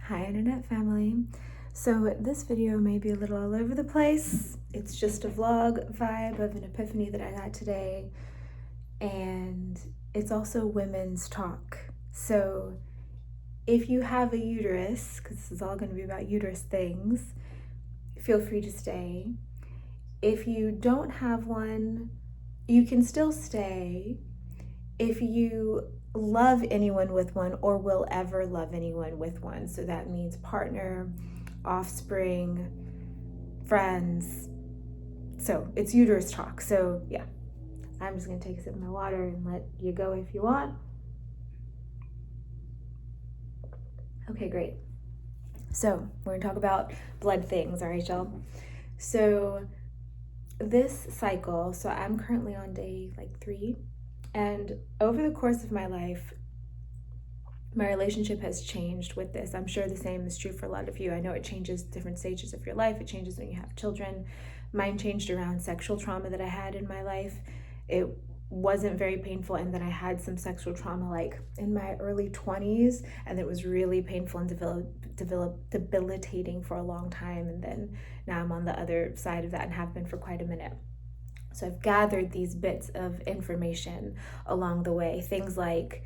Hi internet family. So this video may be a little all over the place. It's just a vlog vibe of an epiphany that I got today, and it's also women's talk. So if you have a uterus, because this is all going to be about uterus things, feel free to stay. If you don't have one, you can still stay. If you love anyone with one or will ever love anyone with one, so that means partner, offspring, friends. So it's uterus talk. So yeah, I'm just gonna take a sip of my water and let you go if you want. Okay, great. So we're gonna talk about blood things, all right, y'all? So this cycle, so I'm currently on day 3, and over the course of my life, my relationship has changed with this. I'm sure the same is true for a lot of you. I know it changes different stages of your life. It changes when you have children. Mine changed around sexual trauma that I had in my life. It wasn't very painful, and then I had some sexual trauma like in my early 20s, and it was really painful and debilitating for a long time. And then now I'm on the other side of that and have been for quite a minute. So I've gathered these bits of information along the way, things like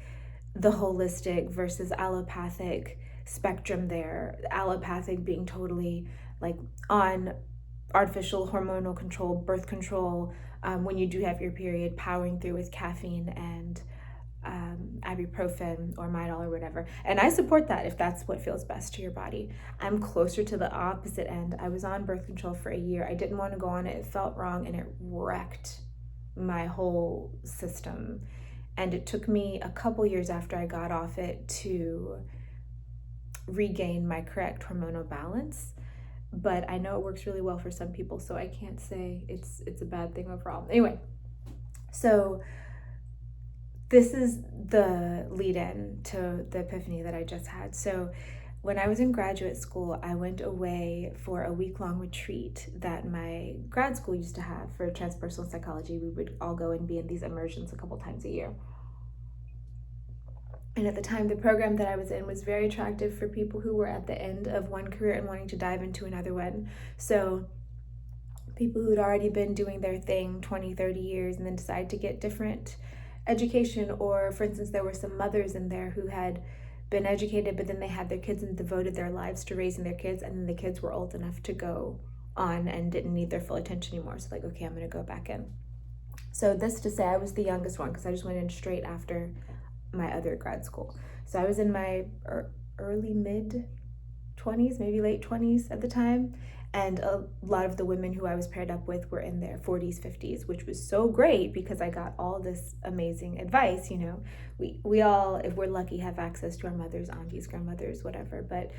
the holistic versus allopathic spectrum there. Allopathic being totally like on artificial hormonal control, birth control, when you do have your period, powering through with caffeine and ibuprofen or Midol or whatever. And I support that if that's what feels best to your body. I'm closer to the opposite end. I was on birth control for a year. I didn't want to go on it. It felt wrong and it wrecked my whole system. And it took me a couple years after I got off it to regain my correct hormonal balance. But I know it works really well for some people, so I can't say it's a bad thing overall. Anyway, so this is the lead-in to the epiphany that I just had. So when I was in graduate school, I went away for a week-long retreat that my grad school used to have for transpersonal psychology. We would all go and be in these immersions a couple times a year. And at the time, the program that I was in was very attractive for people who were at the end of one career and wanting to dive into another one. So people who'd already been doing their thing 20, 30 years and then decided to get different education, or for instance, there were some mothers in there who had been educated, but then they had their kids and devoted their lives to raising their kids, and then the kids were old enough to go on and didn't need their full attention anymore. So like, okay, I'm gonna go back in. So this to say I was the youngest one because I just went in straight after my other grad school. So I was in my early mid 20s, maybe late 20s at the time, and a lot of the women who I was paired up with were in their 40s, 50s, which was so great because I got all this amazing advice. You know, we all, if we're lucky, have access to our mothers, aunties, grandmothers, whatever, but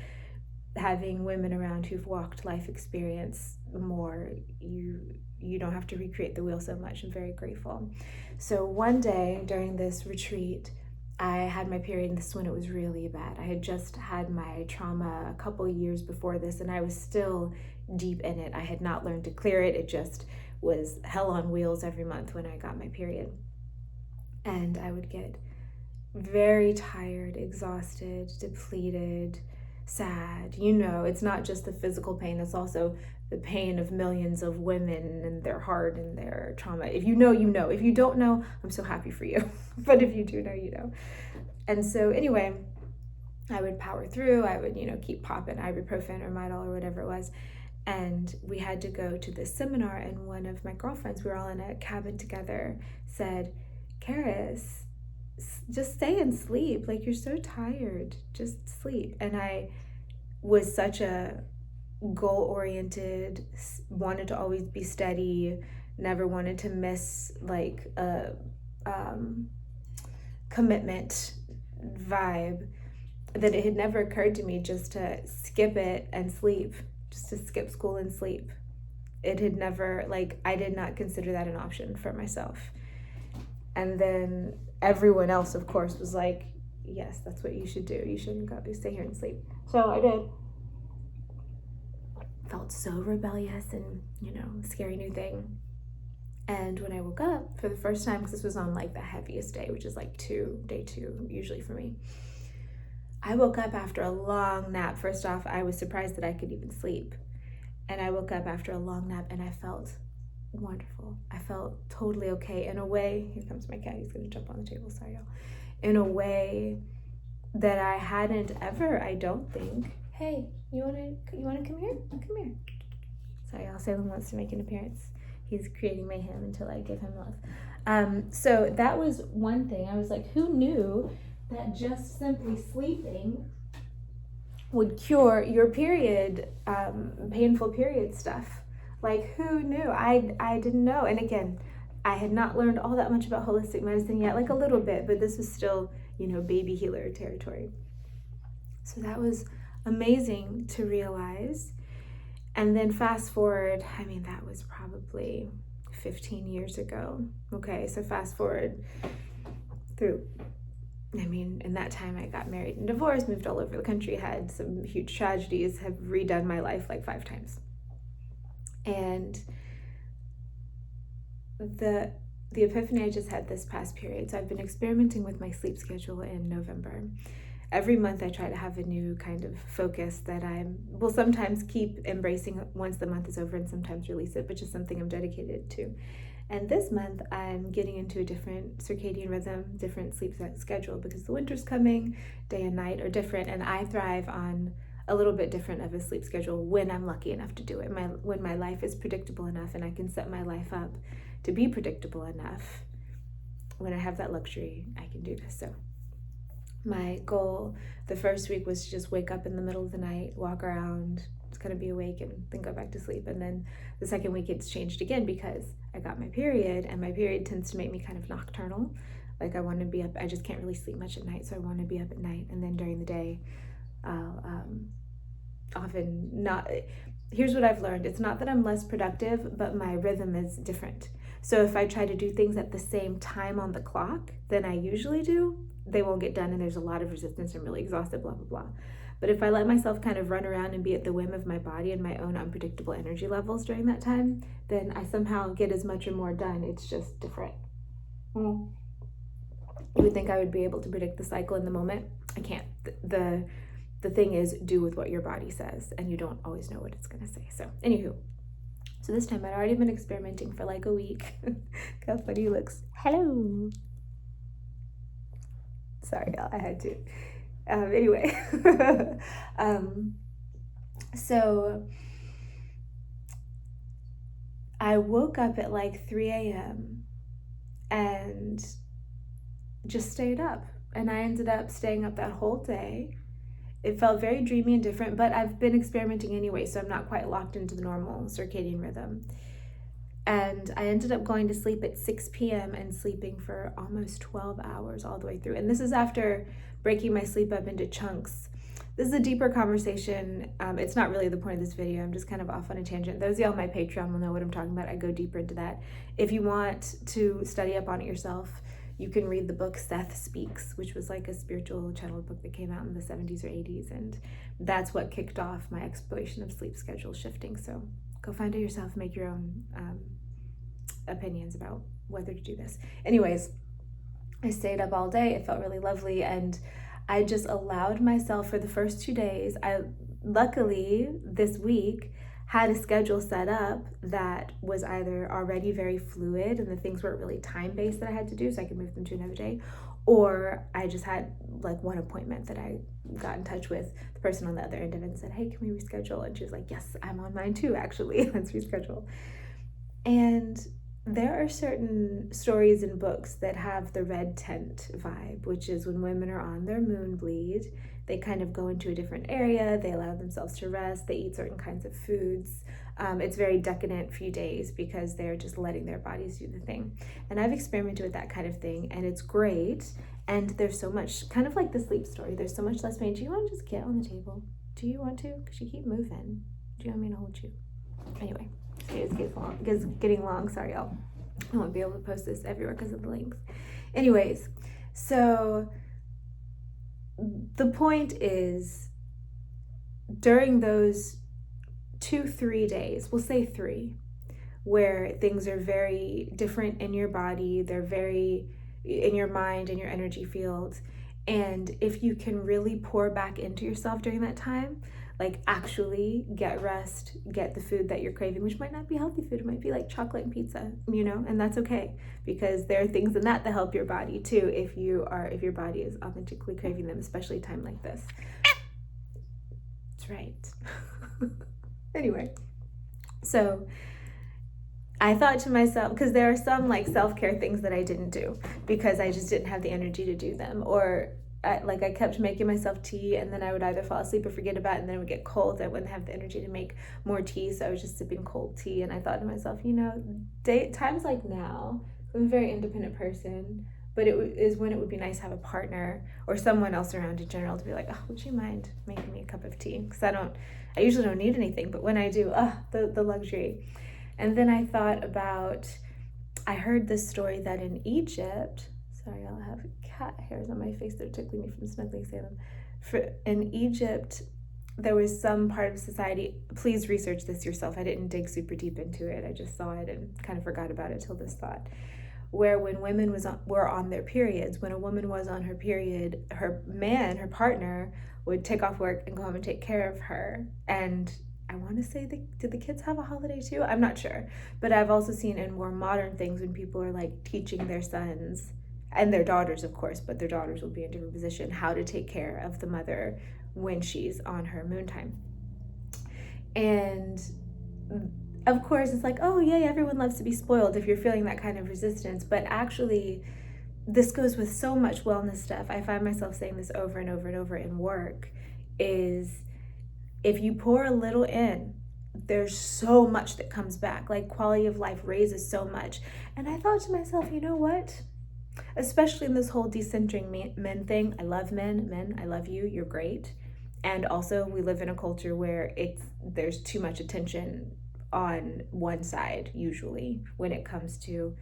having women around who've walked life experience more, you don't have to recreate the wheel so much. I'm very grateful. So one day during this retreat, I had my period, and this is when it was really bad. I had just had my trauma a couple years before this, and I was still deep in it. I had not learned to clear it. It just was hell on wheels every month when I got my period. And I would get very tired, exhausted, depleted, sad. You know, it's not just the physical pain, it's also the pain of millions of women and their heart and their trauma. If you know, you know. If you don't know, I'm so happy for you. But if you do know, you know. And so anyway, I would power through. I would, keep popping ibuprofen or Midol or whatever it was. And we had to go to this seminar, and one of my girlfriends, we were all in a cabin together, said, Charis, just stay and sleep. Like, you're so tired. Just sleep. And I was such a goal-oriented, wanted to always be steady, never wanted to miss like a commitment vibe, that it had never occurred to me just to skip it and sleep, just to skip school and sleep. It had never, I did not consider that an option for myself. And then everyone else, of course, was like, yes, that's what you should do. You shouldn't go, you stay here and sleep. So I did. Felt so rebellious and, scary new thing. And when I woke up for the first time, because this was on the heaviest day, which is day 2 usually for me, I woke up after a long nap. First off, I was surprised that I could even sleep. And I woke up after a long nap and I felt wonderful. I felt totally okay in a way. Here comes my cat. He's going to jump on the table. Sorry, y'all. In a way that I hadn't ever, I don't think. Hey, you wanna come here? Come here. Sorry, y'all. Salem wants to make an appearance. He's creating mayhem until I give him love. So that was one thing. I was like, who knew that just simply sleeping would cure your period, painful period stuff? Like, who knew? I didn't know. And again, I had not learned all that much about holistic medicine yet, like a little bit, but this was still, baby healer territory. So that was amazing to realize. And then fast forward, that was probably 15 years ago. Okay, so fast forward through, in that time I got married and divorced, moved all over the country, had some huge tragedies, have redone my life like 5 times. And the epiphany I just had this past period. So I've been experimenting with my sleep schedule in November. Every month I try to have a new kind of focus that I will sometimes keep embracing once the month is over and sometimes release it, but just something I'm dedicated to. And this month I'm getting into a different circadian rhythm, different sleep schedule, because the winter's coming, day and night are different, and I thrive on a little bit different of a sleep schedule when I'm lucky enough to do it. When my life is predictable enough and I can set my life up to be predictable enough, when I have that luxury, I can do this. So my goal the first week was to just wake up in the middle of the night, walk around, just kind of be awake and then go back to sleep. And then the second week it's changed again because I got my period, and my period tends to make me kind of nocturnal. Like I want to be up, I just can't really sleep much at night, so I want to be up at night. And then during the day, I'll often not, here's what I've learned. It's not that I'm less productive, but my rhythm is different. So if I try to do things at the same time on the clock than I usually do, they won't get done and there's a lot of resistance. I'm really exhausted, blah, blah, blah. But if I let myself kind of run around and be at the whim of my body and my own unpredictable energy levels during that time, then I somehow get as much or more done. It's just different. You would think I would be able to predict the cycle in the moment. I can't. The thing is, do with what your body says, and you don't always know what it's going to say. So, anywho. So this time I'd already been experimenting for like a week. Look how funny he looks. Hello. Sorry, y'all, I had to. Anyway. So I woke up at like 3 a.m. and just stayed up. And I ended up staying up that whole day. It felt very dreamy and different, but I've been experimenting anyway, so I'm not quite locked into the normal circadian rhythm. And I ended up going to sleep at 6 p.m. and sleeping for almost 12 hours all the way through. And this is after breaking my sleep up into chunks. This is a deeper conversation. It's not really the point of this video. I'm just kind of off on a tangent. Those of y'all on my Patreon will know what I'm talking about. I go deeper into that. If you want to study up on it yourself, you can read the book Seth Speaks, which was like a spiritual channel book that came out in the 70s or 80s. And that's what kicked off my exploration of sleep schedule shifting. So go find it yourself, make your own opinions about whether to do this. Anyways, I stayed up all day. It felt really lovely. And I just allowed myself for the first 2 days. I luckily this week had a schedule set up that was either already very fluid and the things weren't really time-based that I had to do, so I could move them to another day, or I just had like one appointment that I got in touch with the person on the other end of it and said, hey, can we reschedule? And she was like, yes, I'm on mine too, actually. Let's reschedule. And there are certain stories in books that have the red tent vibe, which is when women are on their moon bleed, they kind of go into a different area, they allow themselves to rest, they eat certain kinds of foods. It's very decadent few days because they're just letting their bodies do the thing. And I've experimented with that kind of thing, and it's great. And there's so much, kind of like the sleep story, there's so much less pain. Do you want to just get on the table? Do you want to? Because you keep moving. Do you want me to hold you? Anyway, it's getting long. Sorry, y'all. I won't be able to post this everywhere because of the length. Anyways, so the point is, during those 2-3 days, we'll say 3, where things are very different in your body, they're very in your mind and your energy field, And if you can really pour back into yourself during that time, like actually get rest, get the food that you're craving, which might not be healthy food, it might be like chocolate and pizza, and that's okay, because there are things in that help your body too, if your body is authentically craving them, especially a time like this. That's right. Anyway, so I thought to myself, because there are some like self-care things that I didn't do because I just didn't have the energy to do them, or I kept making myself tea, and then I would either fall asleep or forget about it, and then it would get cold. I wouldn't have the energy to make more tea, so I was just sipping cold tea. And I thought to myself, times like now, I'm a very independent person, but is when it would be nice to have a partner or someone else around in general to be like, oh, would you mind making me a cup of tea? Because I usually don't need anything, but when I do, the luxury. And then I thought about, I heard this story that in Egypt, sorry, I'll have cat hairs on my face. They're tickling me from snuggling Salem. In Egypt, there was some part of society, please research this yourself. I didn't dig super deep into it. I just saw it and kind of forgot about it till this thought. Where when women were on their periods, when a woman was on her period, her partner, would take off work and go home and take care of her. And I want to say, did the kids have a holiday too? I'm not sure. But I've also seen in more modern things when people are like teaching their sons, and their daughters, of course, but their daughters will be in a different position, how to take care of the mother when she's on her moon time. And of course, it's like, oh, yay, everyone loves to be spoiled if you're feeling that kind of resistance. But actually, this goes with so much wellness stuff. I find myself saying this over and over and over in work, is if you pour a little in, there's so much that comes back. Like quality of life raises so much. And I thought to myself, you know what? Especially in this whole decentering men thing. I love men, I love you, you're great. And also we live in a culture where there's too much attention on one side, usually, when it comes to,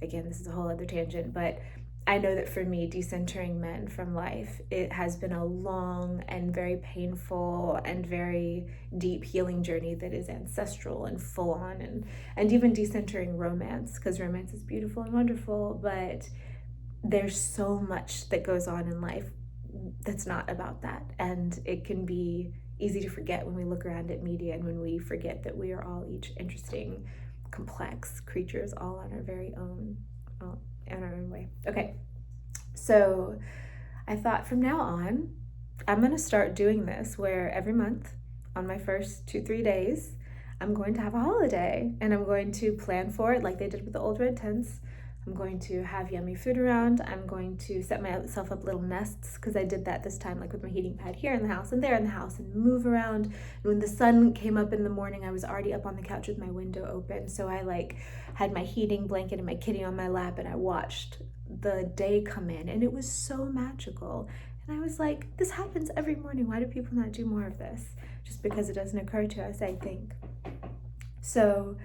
again, this is a whole other tangent, but I know that for me, decentering men from life, it has been a long and very painful and very deep healing journey that is ancestral and full on, and even decentering romance, because romance is beautiful and wonderful, but there's so much that goes on in life that's not about that. And it can be easy to forget when we look around at media, and when we forget that we are all each interesting, complex creatures, all on our very own, in our own way. Okay, so I thought from now on, I'm going to start doing this where every month on my first 2-3 days, I'm going to have a holiday, and I'm going to plan for it like they did with the old red tents. I'm going to have yummy food around. I'm going to set myself up little nests, because I did that this time, like with my heating pad here in the house and there in the house, and move around. And when the sun came up in the morning, I was already up on the couch with my window open. So I had my heating blanket and my kitty on my lap, and I watched the day come in, and it was so magical. And I was like, this happens every morning. Why do people not do more of this? Just because it doesn't occur to us, I think. So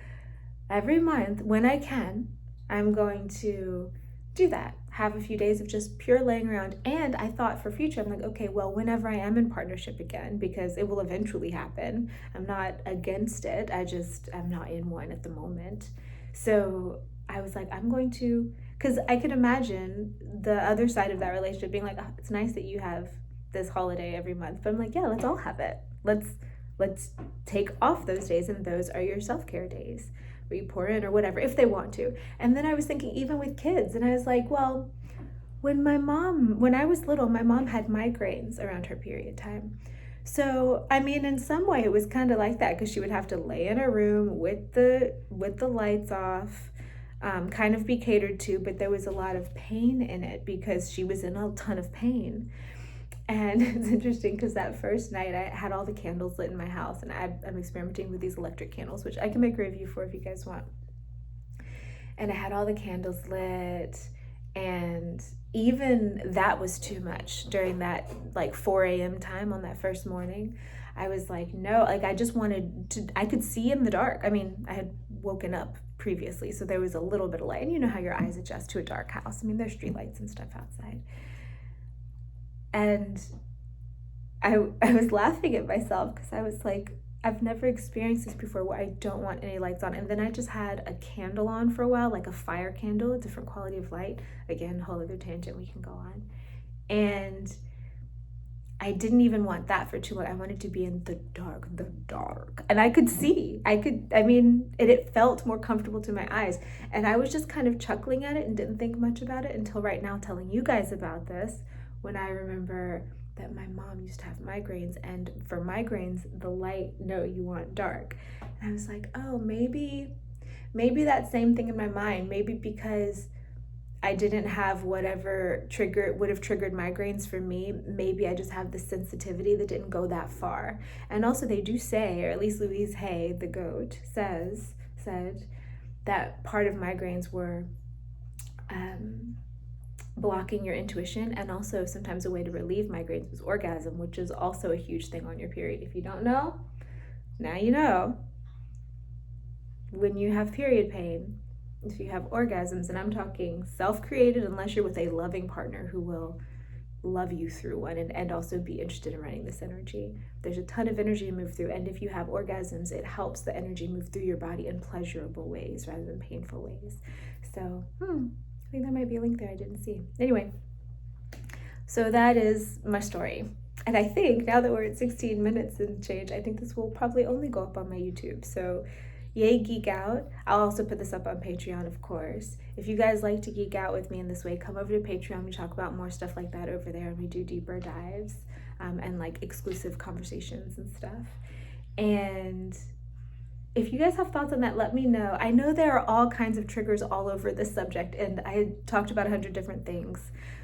every month, when I can, I'm going to do that. Have a few days of just pure laying around. And I thought for future, I'm like, okay, well, whenever I am in partnership again, because it will eventually happen, I'm not against it. I'm not in one at the moment. So I was like, I'm going to, because I could imagine the other side of that relationship being like, oh, it's nice that you have this holiday every month. But I'm like, yeah, let's all have it. Let's take off those days, and those are your self-care days, where you pour in or whatever, if they want to. And then I was thinking, even with kids, and I was like, well, when I was little, my mom had migraines around her period time. So, I mean, in some way it was kind of like that, because she would have to lay in a room with the lights off, kind of be catered to, but there was a lot of pain in it because she was in a ton of pain. And it's interesting because that first night I had all the candles lit in my house, and I'm experimenting with these electric candles, which I can make a review for if you guys want. And I had all the candles lit, and even that was too much during that like 4 a.m. time on that first morning. I was like, no, like I just wanted to, I could see in the dark. I mean, I had woken up previously, so there was a little bit of light, and you know how your eyes adjust to a dark house. I mean, there's street lights and stuff outside. And I was laughing at myself, because I was like, I've never experienced this before where I don't want any lights on. And then I just had a candle on for a while, like a fire candle, a different quality of light. Again, a whole other tangent we can go on. And I didn't even want that for too long. I wanted to be in the dark. And I could see, and it felt more comfortable to my eyes. And I was just kind of chuckling at it and didn't think much about it until right now telling you guys about this, when I remember that my mom used to have migraines, and for migraines, the light, no, you want dark. And I was like, oh, maybe that same thing in my mind, maybe because I didn't have whatever would have triggered migraines for me. Maybe I just have the sensitivity that didn't go that far. And also they do say, or at least Louise Hay, the goat, said that part of migraines were blocking your intuition, and also sometimes a way to relieve migraines was orgasm, which is also a huge thing on your period. If you don't know, now you know. When you have period pain, if you have orgasms, and I'm talking self-created, unless you're with a loving partner who will love you through one and also be interested in running this energy. There's a ton of energy to move through, and if you have orgasms, it helps the energy move through your body in pleasurable ways rather than painful ways. So, I think there might be a link there I didn't see. Anyway, so that is my story. And I think now that we're at 16 minutes and change, I think this will probably only go up on my YouTube. So yay, geek out. I'll also put this up on Patreon, of course. If you guys like to geek out with me in this way, come over to Patreon. We talk about more stuff like that over there, and we do deeper dives and like exclusive conversations and stuff. And if you guys have thoughts on that, let me know. I know there are all kinds of triggers all over this subject, and I talked about 100 different things.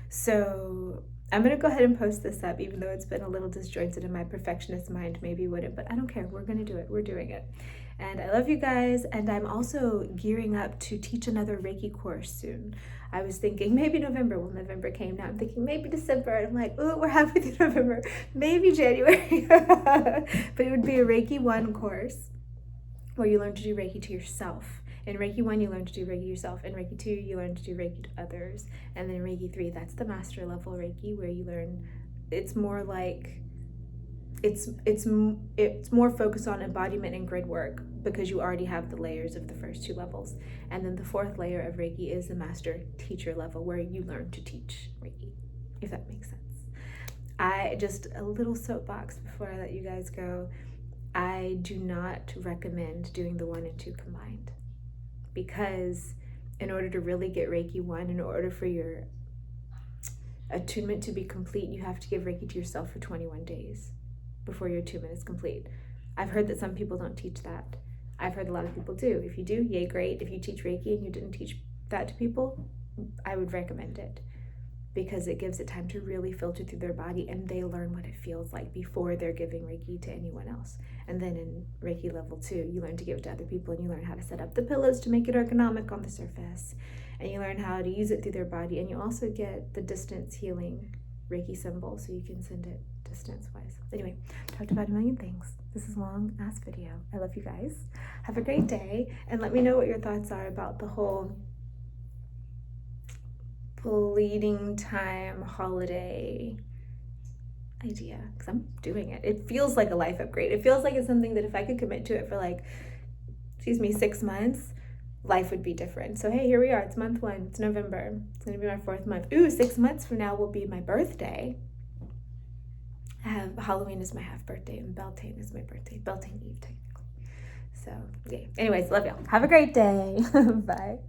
So I'm going to go ahead and post this up, even though it's been a little disjointed in my perfectionist mind, maybe wouldn't, but I don't care. We're going to do it. We're doing it. And I love you guys, and I'm also gearing up to teach another Reiki course soon. I was thinking maybe November. Well, November came. Now I'm thinking maybe December. And I'm like, oh, we're halfway through November. Maybe January. But it would be a Reiki 1 course where you learn to do Reiki to yourself. In Reiki 1, you learn to do Reiki to yourself. In Reiki 2, you learn to do Reiki to others. And then in Reiki 3, that's the master level Reiki, where you learn, it's more like, it's more focused on embodiment and grid work, because you already have the layers of the first 2 levels. And then the 4th layer of Reiki is the master teacher level, where you learn to teach Reiki, if that makes sense. Just a little soapbox before I let you guys go. I do not recommend doing the 1 and 2 combined, because in order to really get Reiki 1, in order for your attunement to be complete, you have to give Reiki to yourself for 21 days before your attunement is complete. I've heard that some people don't teach that. I've heard a lot of people do. If you do, yay, great. If you teach Reiki and you didn't teach that to people, I would recommend it, because it gives it time to really filter through their body, and they learn what it feels like before they're giving Reiki to anyone else. And then in Reiki level 2, you learn to give it to other people, and you learn how to set up the pillows to make it ergonomic on the surface, and you learn how to use it through their body, and you also get the distance healing Reiki symbol, so you can send it distance-wise. Anyway, talked about a million things. This is a long-ass video. I love you guys. Have a great day, and let me know what your thoughts are about the whole bleeding time holiday idea, because I'm doing it. It feels like a life upgrade. It feels like it's something that if I could commit to it for 6 months, life would be different. So hey, here we are. It's month 1. It's November. It's gonna be my 4th month. Ooh, 6 months from now will be my birthday. Halloween is my half birthday, and Beltane is my birthday. Beltane Eve, technically. So, yay. Anyways, love y'all. Have a great day. Bye.